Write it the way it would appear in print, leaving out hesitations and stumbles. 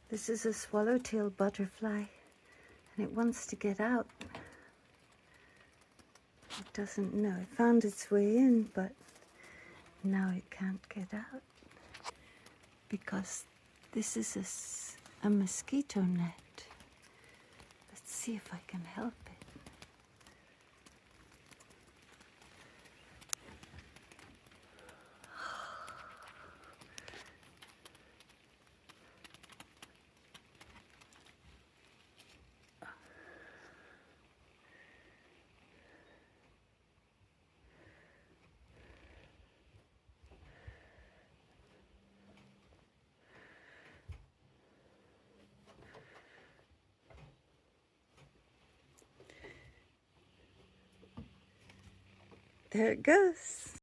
This is a swallowtail butterfly, and it wants to get out. It doesn't know. It found its way in, but now it can't get out because this is a mosquito net. Let's see if I can help it. There it goes.